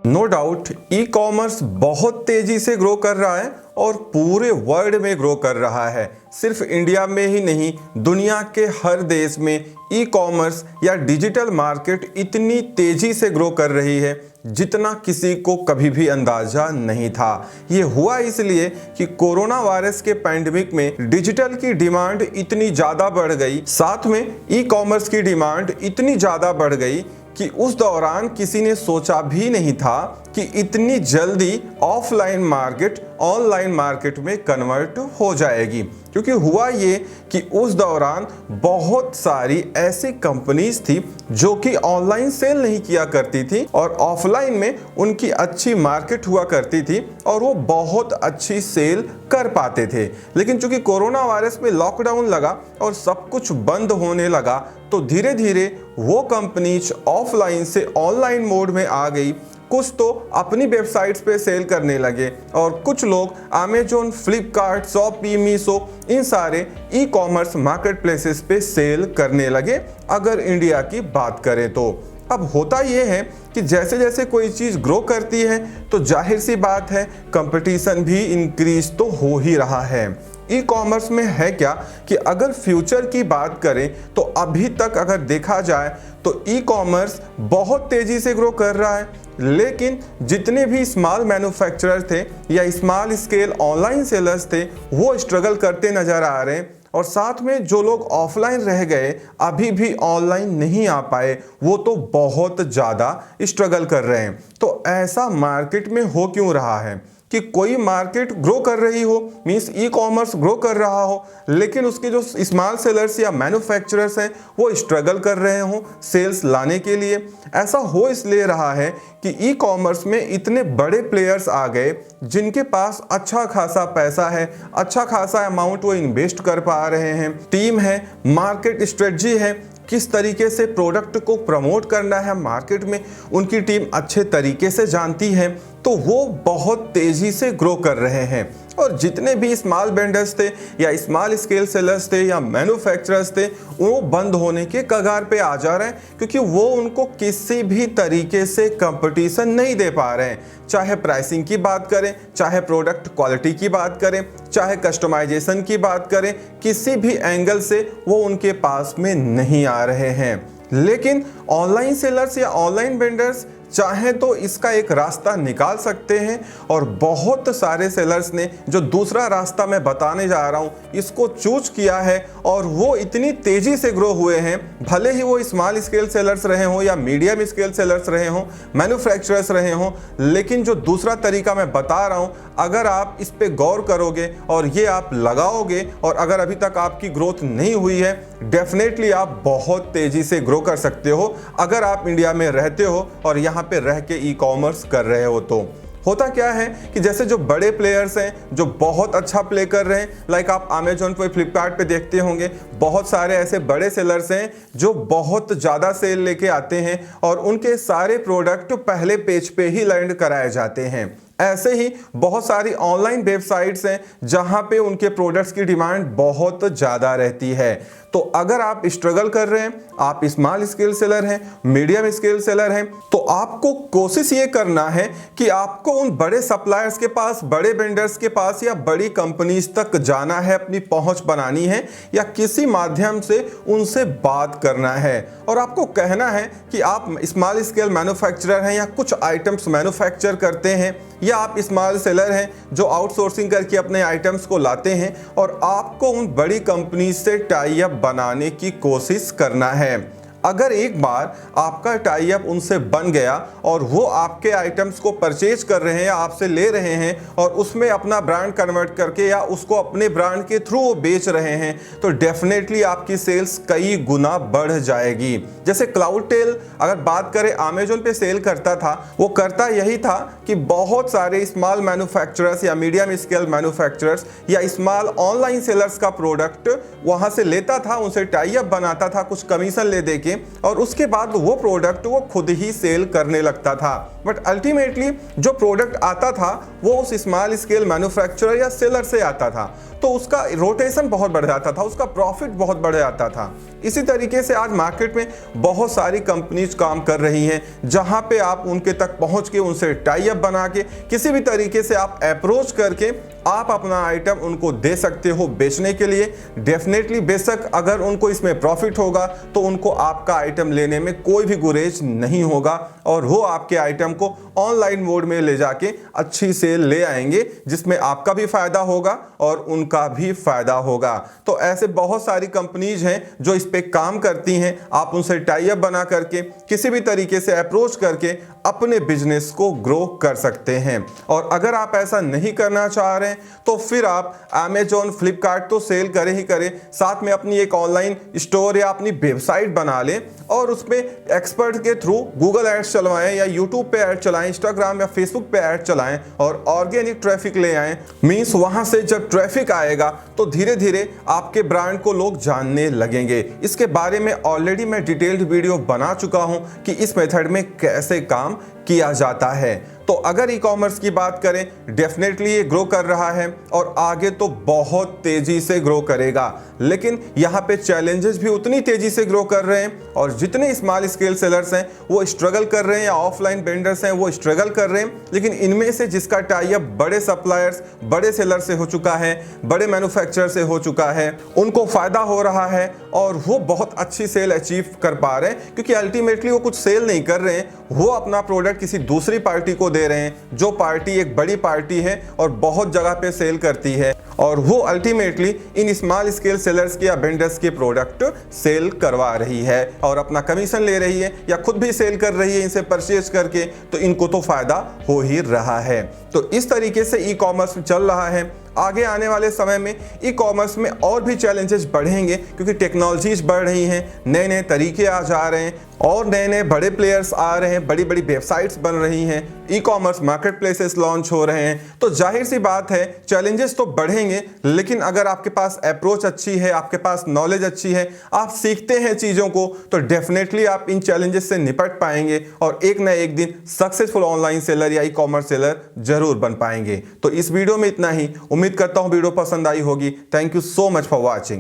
No doubt e commerce बहुत तेजी से ग्रो कर रहा है और पूरे वर्ल्ड में ग्रो कर रहा है। सिर्फ इंडिया में ही नहीं, दुनिया के हर देश में ई कॉमर्स या डिजिटल मार्केट इतनी तेजी से ग्रो कर रही है जितना किसी को कभी भी अंदाजा नहीं था। ये हुआ इसलिए कि कोरोना वायरस के पैंडेमिक में डिजिटल की डिमांड इतनी ज़्यादा बढ़ गई, साथ में ई कॉमर्स की डिमांड इतनी ज़्यादा बढ़ गई कि उस दौरान किसी ने सोचा भी नहीं था कि इतनी जल्दी ऑफलाइन मार्केट ऑनलाइन मार्केट में कन्वर्ट हो जाएगी। क्योंकि हुआ ये कि उस दौरान बहुत सारी ऐसी कंपनीज थी जो कि ऑनलाइन सेल नहीं किया करती थी और ऑफलाइन में उनकी अच्छी मार्केट हुआ करती थी और वो बहुत अच्छी सेल कर पाते थे। लेकिन चूंकि कोरोना वायरस में लॉकडाउन लगा और सब कुछ बंद होने लगा तो धीरे धीरे वो कंपनीज ऑफलाइन से ऑनलाइन मोड में आ गई। कुछ तो अपनी वेबसाइट्स पे सेल करने लगे और कुछ लोग अमेजोन, फ्लिपकार्ट, शॉपी, मीशो इन सारे ई कॉमर्स मार्केट प्लेसेस पे सेल करने लगे। अगर इंडिया की बात करें तो अब होता ये है कि जैसे जैसे कोई चीज़ ग्रो करती है तो जाहिर सी बात है कंपटीशन भी इंक्रीज तो हो ही रहा है। ई कॉमर्स में है क्या कि अगर फ्यूचर की बात करें तो अभी तक अगर देखा जाए तो ई कॉमर्स बहुत तेज़ी से ग्रो कर रहा है, लेकिन जितने भी स्मॉल मैन्युफैक्चरर थे या स्मॉल स्केल ऑनलाइन सेलर्स थे वो स्ट्रगल करते नज़र आ रहे हैं। और साथ में जो लोग ऑफलाइन रह गए, अभी भी ऑनलाइन नहीं आ पाए, वो तो बहुत ज़्यादा स्ट्रगल कर रहे हैं। तो ऐसा मार्केट में हो क्यों रहा है कि कोई मार्केट ग्रो कर रही हो, मीन्स ई कॉमर्स ग्रो कर रहा हो, लेकिन उसके जो स्मॉल सेलर्स या मैन्युफैक्चरर्स हैं वो स्ट्रगल कर रहे हो सेल्स लाने के लिए। ऐसा हो इसलिए रहा है कि ई कॉमर्स में इतने बड़े प्लेयर्स आ गए जिनके पास अच्छा खासा पैसा है, अच्छा खासा अमाउंट वो इन्वेस्ट कर पा रहे हैं, टीम है, मार्केट स्ट्रेटजी है, किस तरीके से प्रोडक्ट को प्रमोट करना है मार्केट में उनकी टीम अच्छे तरीके से जानती है। तो वो बहुत तेज़ी से ग्रो कर रहे हैं और जितने भी स्मॉल वेंडर्स थे या स्मॉल स्केल सेलर्स थे या मैन्युफैक्चरर्स थे वो बंद होने के कगार पे आ जा रहे हैं, क्योंकि वो उनको किसी भी तरीके से कंपटीशन नहीं दे पा रहे हैं। चाहे प्राइसिंग की बात करें, चाहे प्रोडक्ट क्वालिटी की बात करें, चाहे कस्टमाइजेशन की बात करें, किसी भी एंगल से वो उनके पास में नहीं आ रहे हैं। लेकिन ऑनलाइन सेलर्स या ऑनलाइन वेंडर्स चाहे तो इसका एक रास्ता निकाल सकते हैं और बहुत सारे सेलर्स ने जो दूसरा रास्ता मैं बताने जा रहा हूँ इसको चूज किया है और वो इतनी तेजी से ग्रो हुए हैं, भले ही वो स्मॉल स्केल सेलर्स रहे हों या मीडियम स्केल सेलर्स रहे हों, मैन्युफैक्चरर्स रहे हों। लेकिन जो दूसरा तरीका मैं बता रहा हूँ, अगर आप इस पे गौर करोगे और ये आप लगाओगे और अगर अभी तक आपकी ग्रोथ नहीं हुई है, डेफिनेटली आप बहुत तेजी से ग्रो कर सकते हो अगर आप इंडिया में रहते हो और यहाँ पे रह के ई कॉमर्स कर रहे हो। तो होता क्या है कि जैसे जो बड़े प्लेयर्स हैं जो बहुत अच्छा प्ले कर रहे हैं, लाइक आप अमेजोन पे, फ्लिपकार्ट पे देखते होंगे, बहुत सारे ऐसे बड़े सेलर्स हैं जो बहुत ज़्यादा सेल लेके आते हैं और उनके सारे प्रोडक्ट पहले पेज पे ही लैंड कराए जाते हैं। ऐसे ही बहुत सारी ऑनलाइन वेबसाइट्स हैं जहां पे उनके प्रोडक्ट्स की डिमांड बहुत ज़्यादा रहती है। तो अगर आप स्ट्रगल कर रहे हैं, आप स्मॉल स्केल सेलर हैं, मीडियम स्केल सेलर हैं, तो आपको कोशिश ये करना है कि आपको उन बड़े सप्लायर्स के पास, बड़े वेंडर्स के पास या बड़ी कंपनीज तक जाना है, अपनी पहुंच बनानी है या किसी माध्यम से उनसे बात करना है और आपको कहना है कि आप स्मॉल स्केल मैन्युफैक्चरर हैं या कुछ आइटम्स मैन्युफैक्चर करते हैं या आप स्मॉल सेलर हैं जो आउटसोर्सिंग करके अपने आइटम्स को लाते हैं और आपको उन बड़ी कंपनी से टाई अप बनाने की कोशिश करना है। अगर एक बार आपका टाई अप उनसे बन गया और वो आपके आइटम्स को परचेज कर रहे हैं या आपसे ले रहे हैं और उसमें अपना ब्रांड कन्वर्ट करके या उसको अपने ब्रांड के थ्रू वो बेच रहे हैं, तो डेफिनेटली आपकी सेल्स कई गुना बढ़ जाएगी। जैसे क्लाउडटेल अगर बात करें, अमेजोन पे सेल करता था, वो करता यही था कि बहुत सारे स्मॉल मैन्युफैक्चरर्स या मीडियम स्केल मैन्युफैक्चरर्स या स्मॉल ऑनलाइन सेलर्स का प्रोडक्ट वहाँ से लेता था, उनसे टाई अप बनाता था कुछ कमीशन ले दे के करके और उसके बाद वो प्रोडक्ट वो खुद ही सेल करने लगता था। बट अल्टीमेटली जो प्रोडक्ट आता था वो उस स्मॉल स्केल मैन्युफैक्चरर या सेलर से आता था, तो उसका रोटेशन बहुत बढ़ जाता था, उसका प्रॉफिट बहुत बढ़ जाता था। इसी तरीके से आज मार्केट में बहुत सारी कंपनीज काम कर रही हैं, जहां पे आप उनके तक पहुंच के उनसे टाई अप बना के किसी भी तरीके से आप अप्रोच करके आप अपना आइटम उनको दे सकते हो बेचने के लिए। डेफिनेटली बेशक अगर उनको इसमें प्रॉफिट होगा तो उनको आपका आइटम लेने में कोई भी गुरेज नहीं होगा और वो आपके आइटम को ऑनलाइन मोड में ले जाके अच्छी सेल ले आएंगे, जिसमें आपका भी फायदा होगा और उनका भी फायदा होगा। तो ऐसे बहुत सारी कंपनीज हैं जो इस पे काम करती हैं। आप उनसे टाई अप बना करके किसी भी तरीके से अप्रोच करके अपने बिजनेस को ग्रो कर सकते हैं। और अगर आप ऐसा नहीं करना चाह रहे हैं तो फिर आप Amazon, फ्लिपकार्ट तो सेल करे ही करे, साथ में अपनी एक ऑनलाइन स्टोर या अपनी वेबसाइट बना लें और उसमें एक्सपर्ट के थ्रू गूगल एड्स चलवाएं या यूट्यूब पे ऐड चलाएं, इंस्टाग्राम या फेसबुक पे ऐड चलाएं और ऑर्गेनिक ट्रैफिक ले आएं। मींस वहां से जब ट्रैफिक आएगा तो धीरे धीरे आपके ब्रांड को लोग जानने लगेंगे। इसके बारे में ऑलरेडी मैं डिटेल्ड वीडियो बना चुका हूं कि इस मेथड में कैसे काम किया जाता है। तो अगर ई कॉमर्स की बात करें, डेफिनेटली ये ग्रो कर रहा है और आगे तो बहुत तेजी से ग्रो करेगा, लेकिन यहाँ पे चैलेंजेस भी उतनी तेजी से ग्रो कर रहे हैं और जितने स्मॉल स्केल सेलर्स हैं वो स्ट्रगल कर रहे हैं या ऑफलाइन वेंडर्स हैं वो स्ट्रगल कर रहे हैं। लेकिन इनमें से जिसका टाई अप बड़े सप्लायर्स, बड़े सेलर से हो चुका है, बड़े मैन्युफैक्चरर से हो चुका है, उनको फायदा हो रहा है और वो बहुत अच्छी सेल अचीव कर पा रहे हैं, क्योंकि अल्टीमेटली वो कुछ सेल नहीं कर रहे हैं, वो अपना प्रोडक्ट किसी दूसरी पार्टी को दे रहे हैं, जो पार्टी एक बड़ी पार्टी है और बहुत जगह पे सेल करती है और वो ultimately in small scale sellers के या वेंडर्स के प्रोडक्ट सेल करवा रही है और अपना कमीशन ले रही है या खुद भी सेल कर रही है इनसे परचेज करके, तो इनको तो फायदा हो ही रहा है। तो इस तरीके से ई कॉमर्स चल रहा है। आगे आने वाले समय में ई कॉमर्स में और भी चैलेंजेस बढ़ेंगे, क्योंकि टेक्नोलॉजीज बढ़ रही हैं, नए नए तरीके आ जा रहे हैं और नए नए बड़े प्लेयर्स आ रहे हैं, बड़ी बड़ी वेबसाइट्स बन रही हैं, e commerce market places launch हो रहे हैं। तो जाहिर सी बात है चैलेंजेस तो बढ़ेंगे, लेकिन अगर आपके पास अप्रोच अच्छी है, आपके पास नॉलेज अच्छी है, आप सीखते हैं चीज़ों को, तो डेफिनेटली आप इन चैलेंजेस से निपट पाएंगे और एक ना एक दिन सक्सेसफुल ऑनलाइन सेलर या ई कॉमर्स सेलर जरूर बन पाएंगे। तो इस वीडियो में इतना ही। उम्मीद करता हूं वीडियो पसंद आई होगी। Thank you so much for watching.